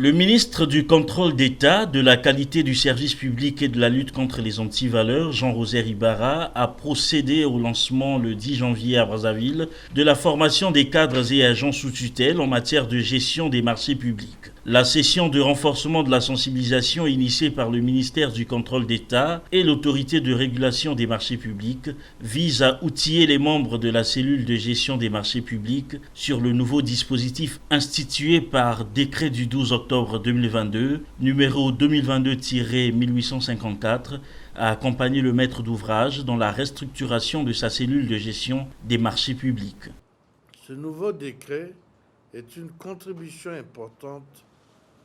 Le ministre du Contrôle d'État, de la qualité du service public et de la lutte contre les antivaleurs, Jean-Rosaire Ibarra, a procédé au lancement le 10 janvier à Brazzaville de la formation des cadres et agents sous tutelle en matière de gestion des marchés publics. La session de renforcement de la sensibilisation initiée par le ministère du Contrôle d'État et l'autorité de régulation des marchés publics vise à outiller les membres de la cellule de gestion des marchés publics sur le nouveau dispositif institué par décret du 12 octobre 2022, numéro 2022-1854, a accompagné le maître d'ouvrage dans la restructuration de sa cellule de gestion des marchés publics. Ce nouveau décret est une contribution importante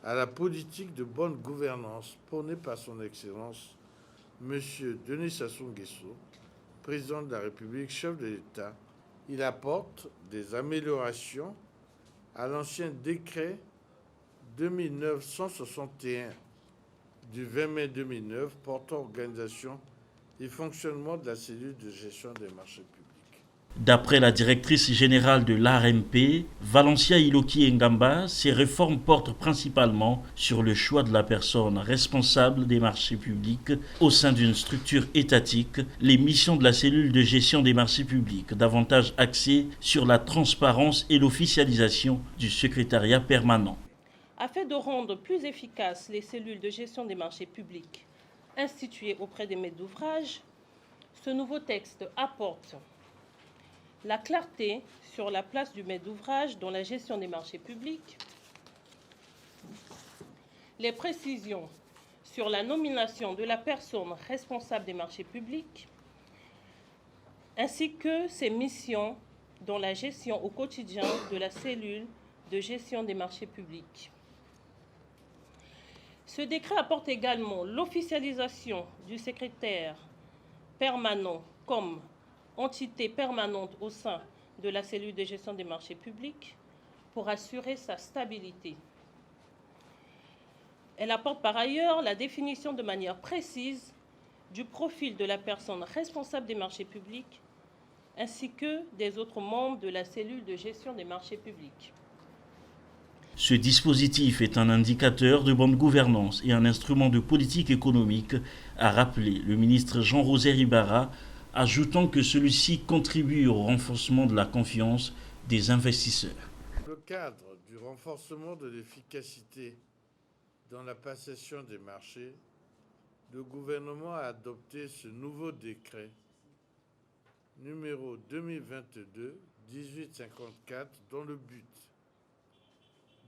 à la politique de bonne gouvernance prônée par son Excellence, M. Denis Sassou Nguesso, président de la République, chef de l'État. Il apporte des améliorations à l'ancien décret 2961 du 20 mai 2009 portant organisation et fonctionnement de la cellule de gestion des marchés publics. D'après la directrice générale de l'ARMP, Valencia Iloki Ngamba, ces réformes portent principalement sur le choix de la personne responsable des marchés publics au sein d'une structure étatique, les missions de la cellule de gestion des marchés publics, davantage axées sur la transparence et l'officialisation du secrétariat permanent. Afin de rendre plus efficaces les cellules de gestion des marchés publics instituées auprès des maîtres d'ouvrage, ce nouveau texte apporte la clarté sur la place du maître d'ouvrage dans la gestion des marchés publics, les précisions sur la nomination de la personne responsable des marchés publics, ainsi que ses missions dans la gestion au quotidien de la cellule de gestion des marchés publics. Ce décret apporte également l'officialisation du secrétaire permanent comme entité permanente au sein de la cellule de gestion des marchés publics pour assurer sa stabilité. Elle apporte par ailleurs la définition de manière précise du profil de la personne responsable des marchés publics ainsi que des autres membres de la cellule de gestion des marchés publics. Ce dispositif est un indicateur de bonne gouvernance et un instrument de politique économique, a rappelé le ministre Jean-Rosaire Ibarra, ajoutant que celui-ci contribue au renforcement de la confiance des investisseurs. Dans le cadre du renforcement de l'efficacité dans la passation des marchés, le gouvernement a adopté ce nouveau décret numéro 2022-1854 dans le but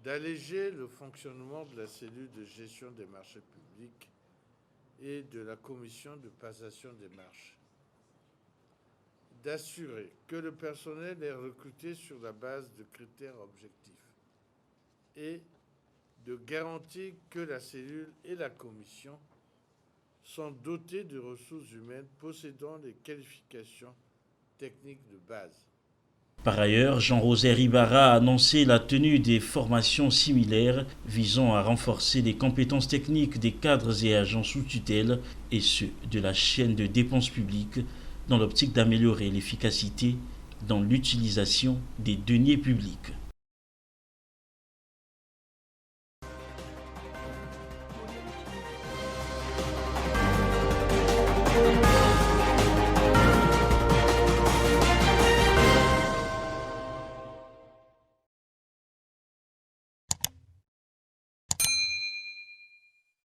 d'alléger le fonctionnement de la cellule de gestion des marchés publics et de la commission de passation des marchés, d'assurer que le personnel est recruté sur la base de critères objectifs et de garantir que la cellule et la commission sont dotées de ressources humaines possédant les qualifications techniques de base. Par ailleurs, Jean-Rosaire Ibarra a annoncé la tenue des formations similaires visant à renforcer les compétences techniques des cadres et agents sous tutelle et ceux de la chaîne de dépenses publiques dans l'optique d'améliorer l'efficacité dans l'utilisation des deniers publics.